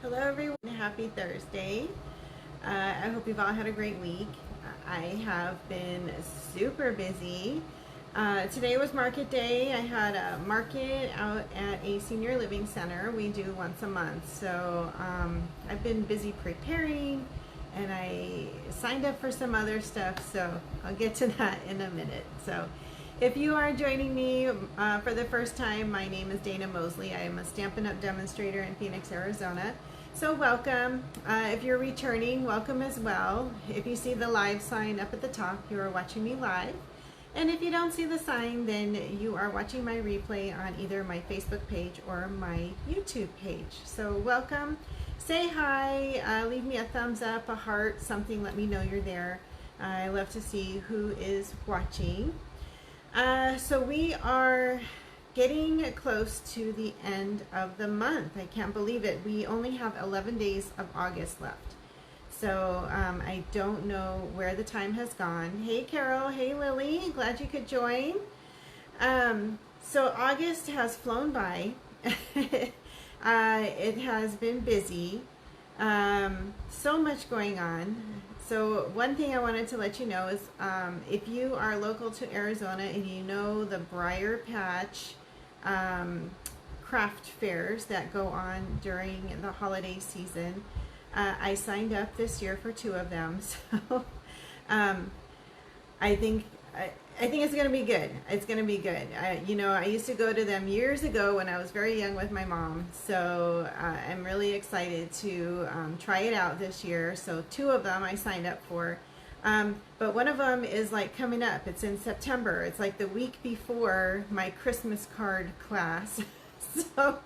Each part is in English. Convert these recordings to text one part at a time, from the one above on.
Hello everyone, happy Thursday. I hope you've all had a great week. I have been super busy. Today was market day. I had a market out at a senior living center. We do once a month. So I've been busy preparing and I signed up for some other stuff. So I'll get to that in a minute. So if you are joining me for the first time, my name is Dana Mosley. I am a Stampin' Up! Demonstrator in Phoenix, Arizona. So welcome. If you're returning, welcome as well. If you see the live sign up at the top, you are watching me live. And if you don't see the sign, then you are watching my replay on either my Facebook page or my YouTube page. So welcome. Say hi. Leave me a thumbs up, a heart, something. Let me know you're there. I love to see who is watching. So we are getting close to the end of the month. I can't believe it. We only have 11 days of August left. So I don't know where the time has gone. Hey Carol, hey Lily, glad you could join. So August has flown by. It has been busy. So much going on. So one thing I wanted to let you know is if you are local to Arizona and you know the Briar Patch craft fairs that go on during the holiday season, I signed up this year for 2 of them. So I think it's going to be good. It's going to be good. I used to go to them years ago when I was very young with my mom. So I'm really excited to try it out this year. So 2 of them I signed up for. But one of them is like coming up. It's in September. It's like the week before my Christmas card class. So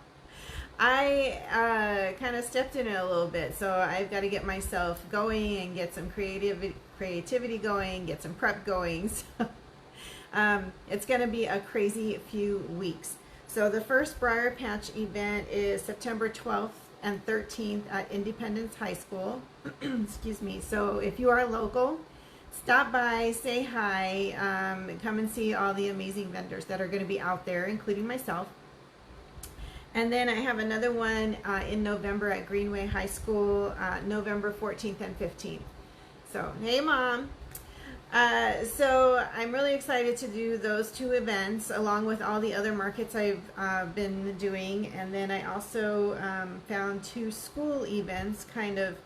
I kind of stepped in it a little bit. So I've got to get myself going and get some creativity going, get some prep going. So it's going to be a crazy few weeks. So the first Briar Patch event is September 12th and 13th at Independence High School. Excuse me. So if you are local, stop by, say hi, come and see all the amazing vendors that are going to be out there, including myself. And then I have another one in November at Greenway High School, November 14th and 15th. So, hey Mom. So I'm really excited to do those 2 events along with all the other markets I've been doing. And then I also found 2 school events kind of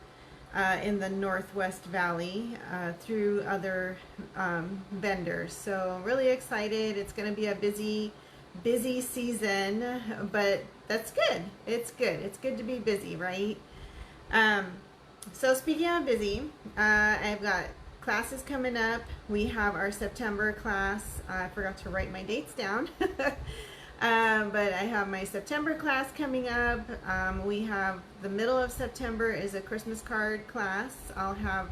in the Northwest Valley through other vendors. So really excited. It's going to be a busy season, but that's good. It's good. It's good to be busy, right? So speaking of busy, I've got classes coming up. We have our September class. I forgot to write my dates down. But I have my September class coming up. We have the middle of September is a Christmas card class. I'll have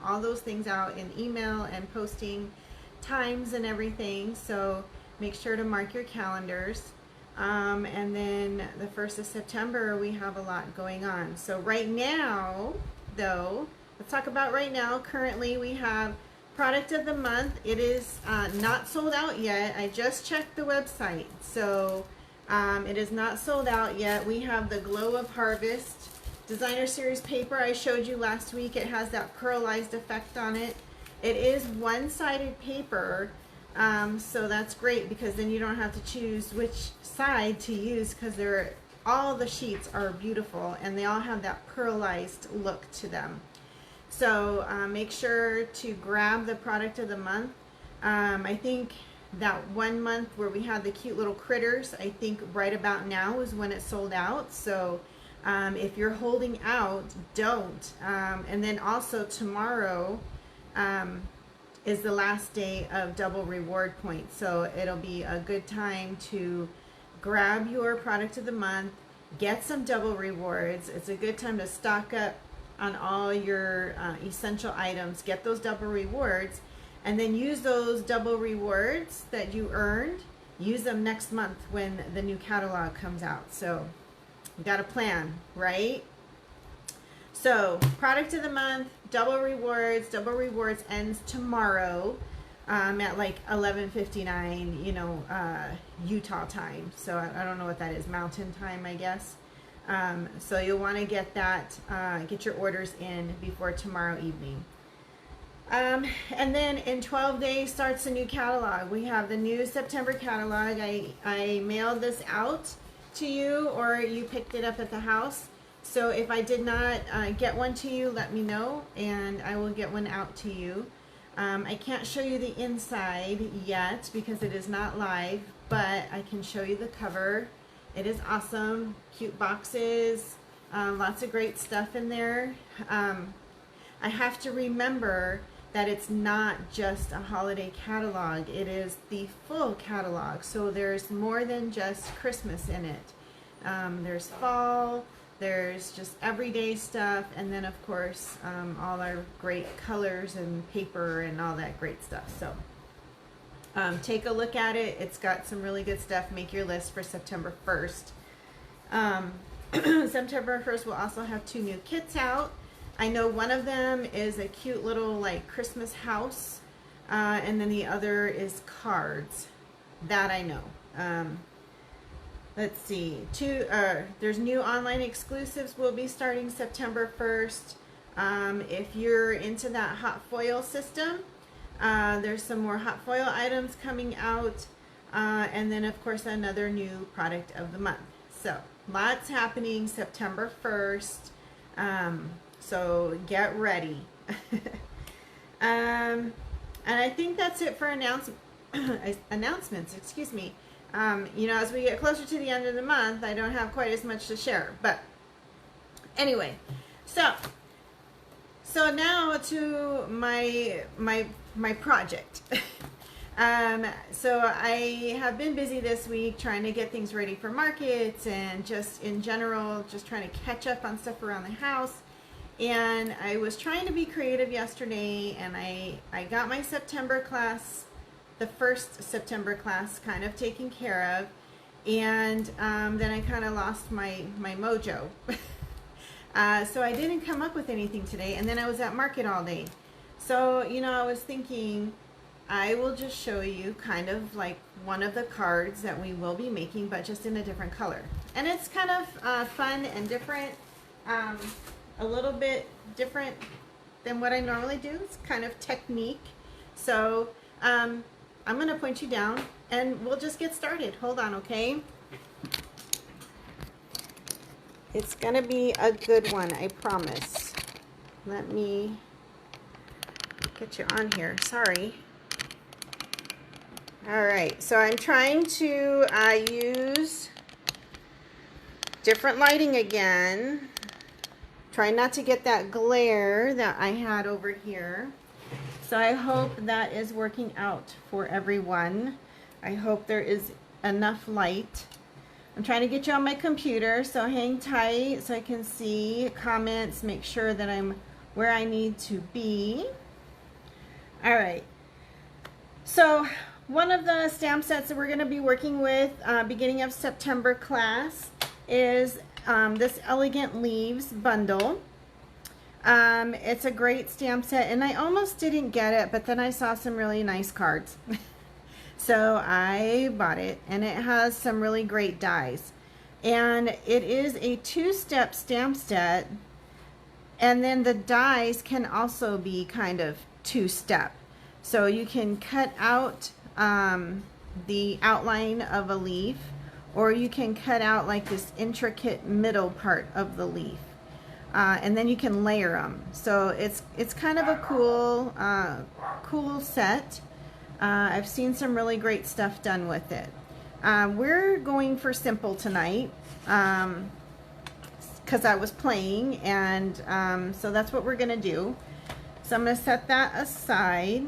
all those things out in email and posting times and everything. So make sure to mark your calendars. And then the 1st of September, we have a lot going on. So right now, though, let's talk about right now. Currently, we have product of the month. It is not sold out yet. I just checked the website. So it is not sold out yet. We have the Glow of Harvest Designer Series paper I showed you last week. It has that pearlized effect on it. It is one-sided paper. So that's great because then you don't have to choose which side to use because all the sheets are beautiful and they all have that pearlized look to them. So make sure to grab the product of the month. I think that 1 month where we had the cute little critters, I think right about now is when it sold out. So if you're holding out, don't. And then also tomorrow is the last day of double reward points. So it'll be a good time to grab your product of the month, get some double rewards. It's a good time to stock up on all your essential items, get those double rewards, and then use those double rewards that you earned, use them next month when the new catalog comes out. So you got a plan, right? So product of the month, double rewards ends tomorrow at like 11:59, Utah time. So I don't know what that is, mountain time, I guess. So you'll want to get that, get your orders in before tomorrow evening. And then in 12 days starts a new catalog. We have the new September catalog. I mailed this out to you, or you picked it up at the house. So if I did not get one to you, let me know and I will get one out to you. I can't show you the inside yet because it is not live, but I can show you the cover. It is awesome, cute boxes, lots of great stuff in there. I have to remember that it's not just a holiday catalog, it is the full catalog. So there's more than just Christmas in it. There's fall, there's just everyday stuff, and then of course all our great colors and paper and all that great stuff. So take a look at it. It's got some really good stuff. Make your list for September 1st. September 1st we'll also have 2 new kits out. I know one of them is a cute little like Christmas house, and then the other is cards. That I know. Let's see, there's new online exclusives will be starting September 1st. If you're into that hot foil system, there's some more hot foil items coming out, and then of course another new product of the month. So lots happening September 1st. So get ready. And I think that's it for announcements, excuse me. You know, as we get closer to the end of the month, I don't have quite as much to share. But anyway, so now to my project. So I have been busy this week trying to get things ready for markets and just in general, just trying to catch up on stuff around the house. And I was trying to be creative yesterday, and I got my September class, the first September class, kind of taken care of, and then I kind of lost my mojo. So I didn't come up with anything today, and then I was at market all day. So, you know, I was thinking I will just show you kind of like one of the cards that we will be making, but just in a different color. And it's kind of fun and different, a little bit different than what I normally do. It's kind of technique. So I'm going to point you down and we'll just get started. Hold on, okay? It's going to be a good one, I promise. Let me get you on here. Sorry. All right, so I'm trying to use different lighting again. Trying not to get that glare that I had over here. So I hope that is working out for everyone. I hope there is enough light. I'm trying to get you on my computer, so hang tight so I can see comments, make sure that I'm where I need to be. All right. So one of the stamp sets that we're going to be working with beginning of September class is this Elegant Leaves bundle. It's a great stamp set, and I almost didn't get it, but then I saw some really nice cards. So I bought it, and it has some really great dies. And it is a 2-step stamp set, and then the dies can also be kind of 2-step. So you can cut out the outline of a leaf, or you can cut out like this intricate middle part of the leaf, and then you can layer them. So it's kind of a cool cool set. I've seen some really great stuff done with it. We're going for simple tonight because I was playing, and so that's what we're gonna do. So I'm gonna set that aside.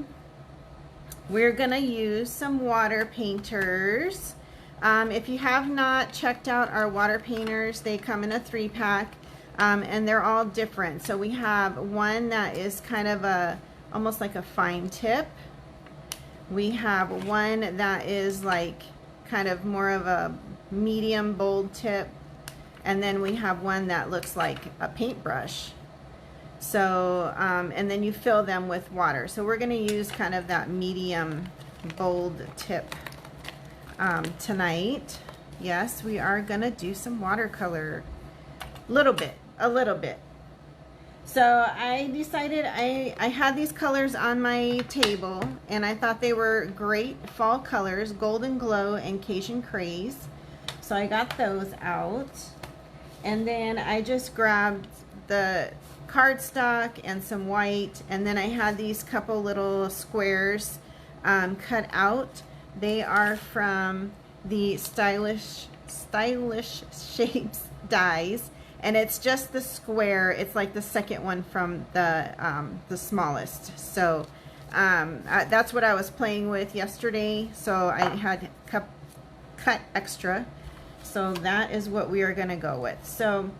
We're gonna use some water painters. If you have not checked out our water painters, they come in a 3-pack, and they're all different. So we have one that is kind of almost like a fine tip. We have one that is like kind of more of a medium bold tip, and then we have one that looks like a paintbrush. So and then you fill them with water. So we're going to use kind of that medium bold tip tonight. Yes, we are going to do some watercolor. a little bit. So I decided I had these colors on my table, and I thought they were great fall colors, Golden Glow and Cajun Craze. So I got those out. And then I just grabbed the cardstock and some white, and then I had these couple little squares cut out. They are from the Stylish Shapes dies, and it's just the square. It's like the second one from the smallest. So that's what I was playing with yesterday, so I had cut extra. So that is what we are gonna go with. So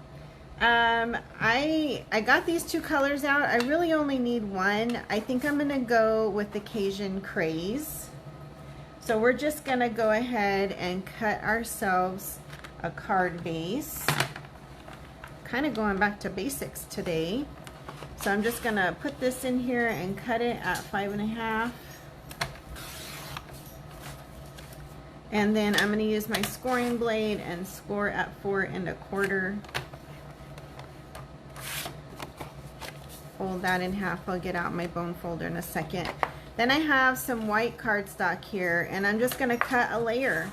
I got these two colors out. I really only need one. I think I'm gonna go with the Cajun Craze. So we're just gonna go ahead and cut ourselves a card base. Kind of going back to basics today. So I'm just gonna put this in here and cut it at 5.5. And then I'm going to use my scoring blade and score at 4 1/4. Fold that in half. I'll get out my bone folder in a second. Then I have some white cardstock here, and I'm just going to cut a layer.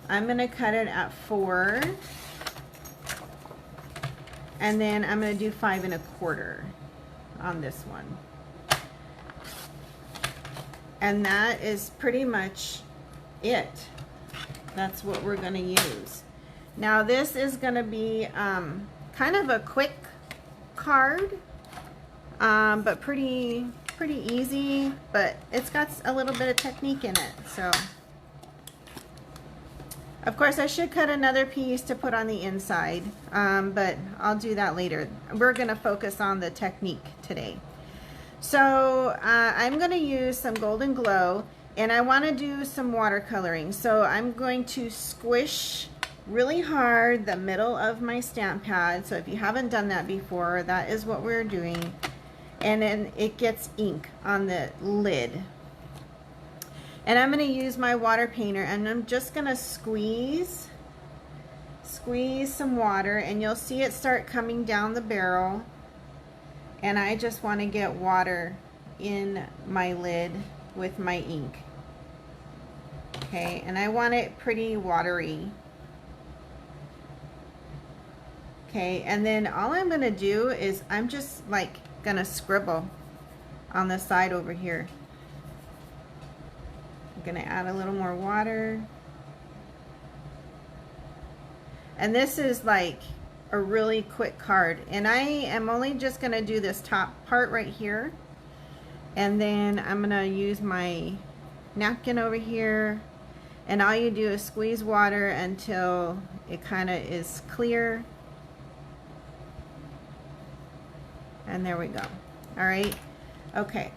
I'm going to cut it at 4. And then I'm going to do 5 1/4 on this one. And that is pretty much it. That's what we're going to use. Now this is going to be kind of a quick card, but pretty easy, but it's got a little bit of technique in it. So of course I should cut another piece to put on the inside, but I'll do that later. We're going to focus on the technique today. So I'm going to use some Golden Glow. And I want to do some watercoloring. So I'm going to squish really hard the middle of my stamp pad. So if you haven't done that before, that is what we're doing. And then it gets ink on the lid. And I'm going to use my water painter, and I'm just going to squeeze some water, and you'll see it start coming down the barrel. And I just want to get water in my lid with my ink. Okay, and I want it pretty watery. Okay, and then all I'm going to do is I'm just like going to scribble on the side over here. I'm going to add a little more water. And this is like a really quick card. And I am only just going to do this top part right here. And then I'm going to use my napkin over here. And all you do is squeeze water until it kind of is clear. And there we go. All right. Okay.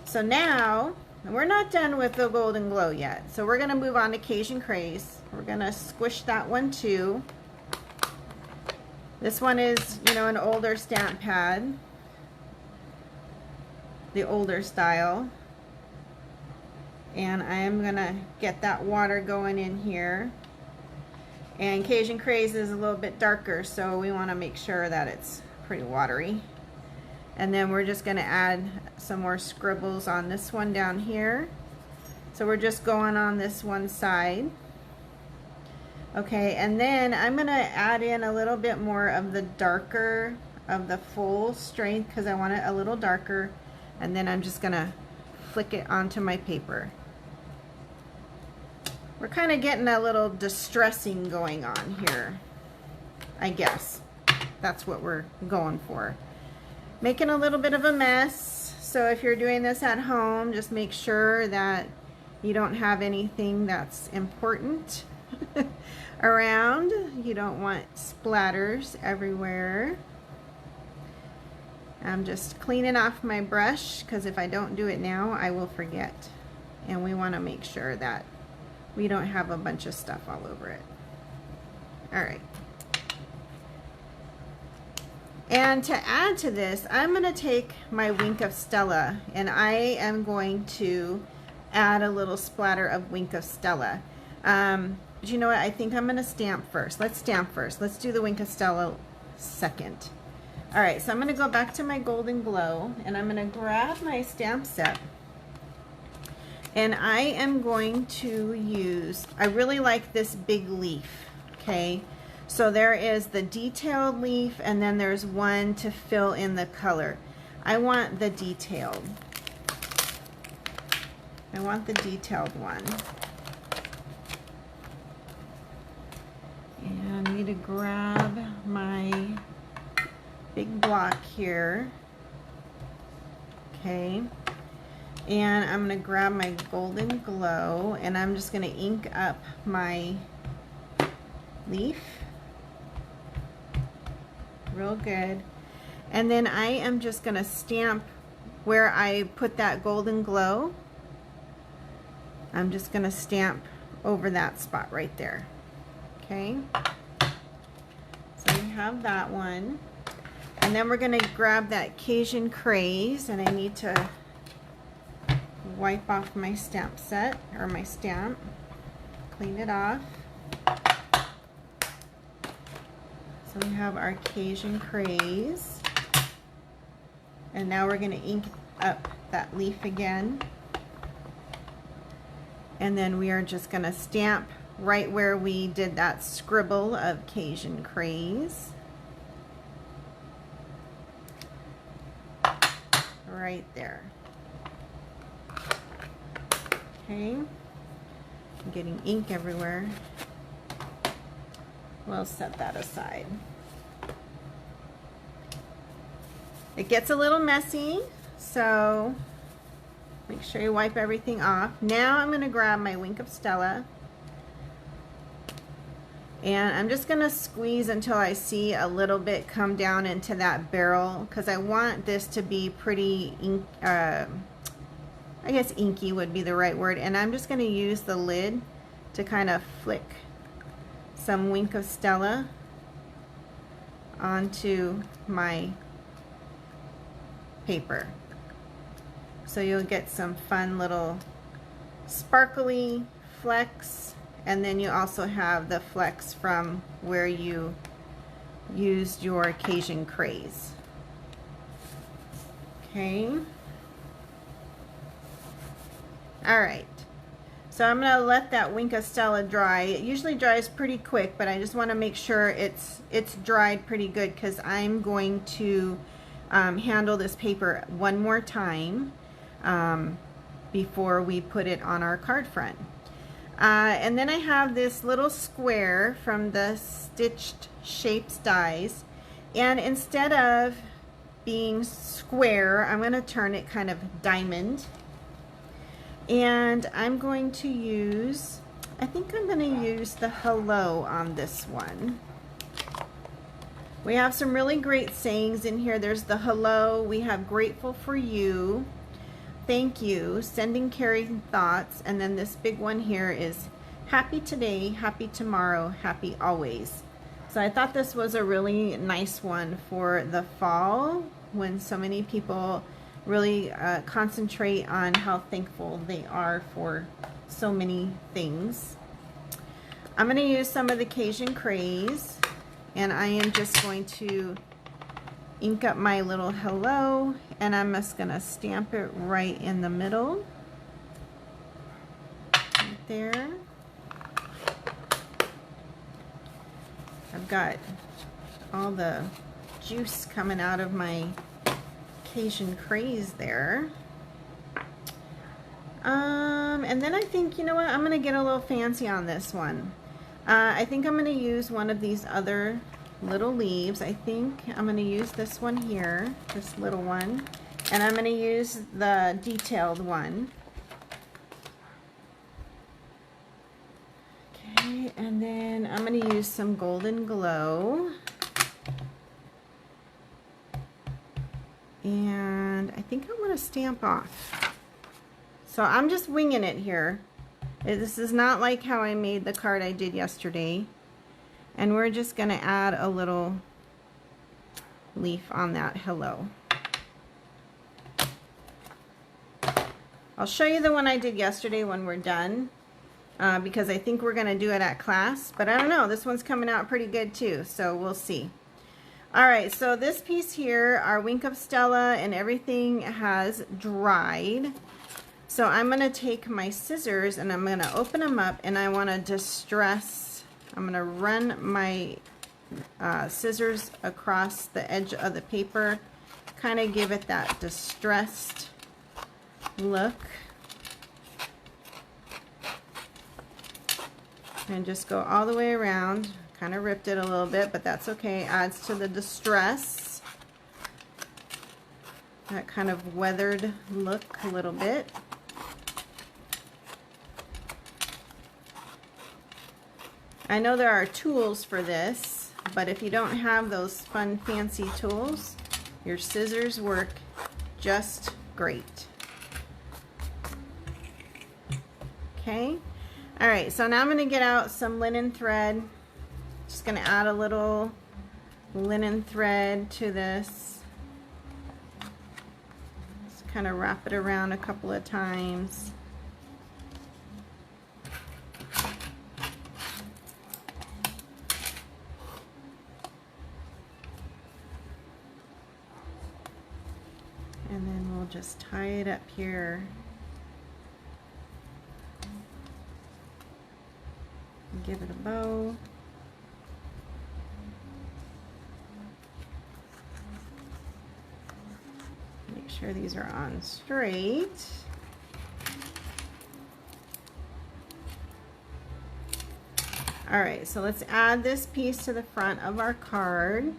So now, we're not done with the Golden Glow yet. So we're going to move on to Cajun Craze. We're going to squish that one too. This one is, you know, an older stamp pad. The older style. And I am going to get that water going in here. And Cajun Craze is a little bit darker, so we want to make sure that it's pretty watery. And then we're just going to add some more scribbles on this one down here. So we're just going on this one side. Okay, and then I'm going to add in a little bit more of the darker, of the full strength, because I want it a little darker. And then I'm just going to flick it onto my paper. We're kind of getting a little distressing going on here, I guess. That's what we're going for. Making a little bit of a mess. So if you're doing this at home, just make sure that you don't have anything that's important around. You don't want splatters everywhere. I'm just cleaning off my brush, because if I don't do it now, I will forget. And we want to make sure that we don't have a bunch of stuff all over it. All right. And to add to this, I'm going to take my Wink of Stella, and I am going to add a little splatter of Wink of Stella. But you know what? I think I'm going to stamp first. Let's stamp first. Let's do the Wink of Stella second. All right, so I'm going to go back to my Golden Glow, and I'm going to grab my stamp set, and I am going to use, I really like this big leaf, okay? So there is the detailed leaf, and then there's one to fill in the color. I want the detailed. I want the detailed one. And I need to grab my big block here. Okay. And I'm going to grab my Golden Glow, and I'm just going to ink up my leaf. Real good. And then I am just going to stamp where I put that Golden Glow. I'm just going to stamp over that spot right there. Okay. So we have that one. And then we're going to grab that Cajun Craze, and I need to wipe off my stamp set, or my stamp. Clean it off. So we have our Cajun Craze. And now we're going to ink up that leaf again. And then we are just going to stamp right where we did that scribble of Cajun Craze. Right there. Okay. I'm getting ink everywhere. We'll set that aside. It gets a little messy, so make sure you wipe everything off. Now I'm going to grab my Wink of Stella, and I'm just going to squeeze until I see a little bit come down into that barrel, because I want this to be pretty ink, I guess inky would be the right word. And I'm just going to use the lid to kind of flick some Wink of Stella onto my paper. So you'll get some fun little sparkly flecks, and then you also have the flecks from where you used your Cajun Craze. Okay. All right. So I'm going to let that Wink of Stella dry. It usually dries pretty quick, but I just want to make sure it's dried pretty good, because I'm going to handle this paper one more time before we put it on our card front. And then I have this little square from the Stitched Shapes dies, and instead of being square, I'm going to turn it kind of diamond. And I'm going to use, I think I'm going to use the hello on this one. We have some really great sayings in here. There's the hello, we have grateful for you, thank you, sending caring thoughts, and then this big one here is happy today, happy tomorrow, happy always. So I thought this was a really nice one for the fall, when so many people really concentrate on how thankful they are for so many things. I'm going to use some of the Cajun Craze, and I am just going to ink up my little hello, and I'm just going to stamp it right in the middle. Right there. I've got all the juice coming out of my Cajun Craze there. And then I think, you know what, I'm going to get a little fancy on this one. I think I'm going to use one of these other little leaves. I think I'm going to use this one here, this little one, and I'm going to use the detailed one. Okay, and then I'm going to use some Golden Glow. And I think I'm going to stamp off. So I'm just winging it here. This is not like how I made the card I did yesterday. And we're just going to add a little leaf on that hello. I'll show you the one I did yesterday when we're done, because I think we're going to do it at class. But I don't know, this one's coming out pretty good too, so we'll see. All right, so this piece here, our Wink of Stella and everything has dried. So I'm going to take my scissors and I'm going to open them up, and I want to distress. I'm going to run my scissors across the edge of the paper, kind of give it that distressed look. And just go all the way around. Kind of ripped it a little bit, but that's okay. Adds to the distress. That kind of weathered look a little bit. I know there are tools for this, but if you don't have those fun fancy tools, your scissors work just great. Okay. All right, so now I'm going to get out some linen thread. Just going to add a little linen thread to this. Just kind of wrap it around a couple of times. And then we'll just tie it up here. And give it a bow. Make sure these are on straight. All right, so let's add this piece to the front of our card.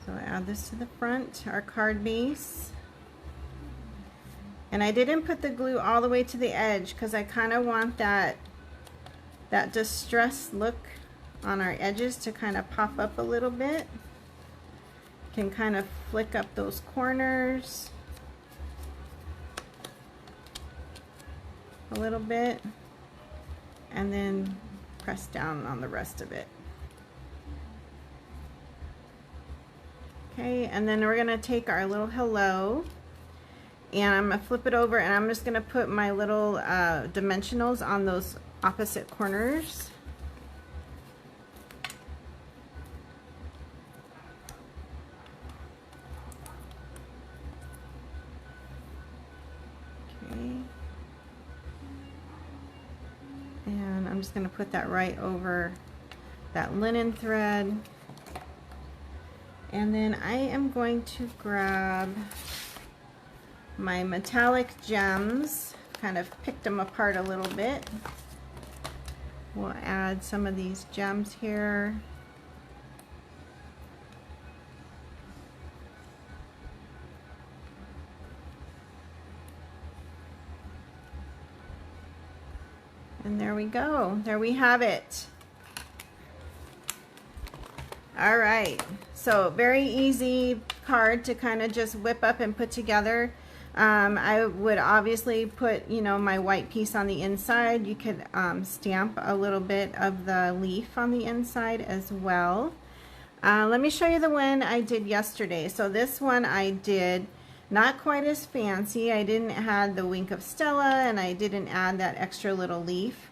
So add this to the front, our card base. And I didn't put the glue all the way to the edge because I kind of want that distressed look on our edges to kind of pop up a little bit. Can kind of flick up those corners a little bit and then press down on the rest of it. Okay, and then we're gonna take our little hello and I'm gonna flip it over and I'm just gonna put my little dimensionals on those opposite corners. Okay. And I'm just gonna put that right over that linen thread. And then I am going to grab my metallic gems, kind of picked them apart a little bit. We'll add some of these gems here. And there we go. There we have it. All right, so very easy card to kind of just whip up and put together. I would obviously put, you know, my white piece on the inside. You could stamp a little bit of the leaf on the inside as well. Let me show you the one I did yesterday. So this one I did not quite as fancy. I didn't add the Wink of Stella and I didn't add that extra little leaf.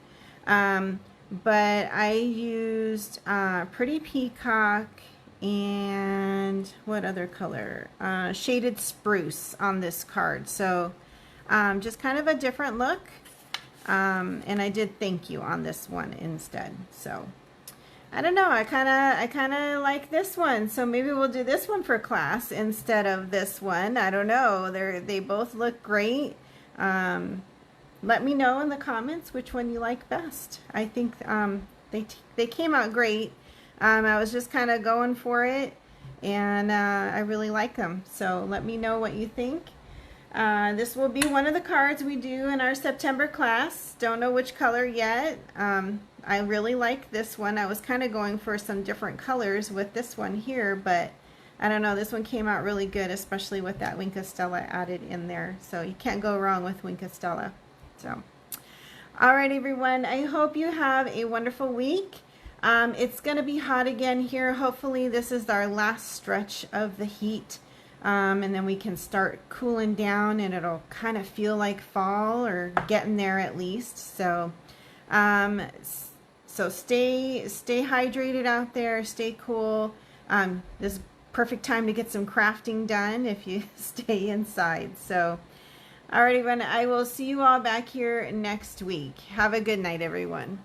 But I used Pretty Peacock and what other color? Shaded Spruce on this card. So just kind of a different look. And I did Thank You on this one instead. So I don't know. I kind of like this one. So maybe we'll do this one for class instead of this one. I don't know. They both look great. Let me know in the comments which one you like best. I think they came out great. I was just kind of going for it, and I really like them. So let me know what you think. This will be one of the cards we do in our September class. Don't know which color yet. I really like this one. I was kind of going for some different colors with this one here, but I don't know. This one came out really good, especially with that Wink of Stella added in there. So you can't go wrong with Wink of Stella. So, all right, everyone. I hope you have a wonderful week. It's going to be hot again here. Hopefully, this is our last stretch of the heat. And then we can start cooling down, and it'll kind of feel like fall, or getting there at least. So so stay hydrated out there, stay cool. This is perfect time to get some crafting done if you stay inside. So alrighty, everyone, I will see you all back here next week. Have a good night, everyone.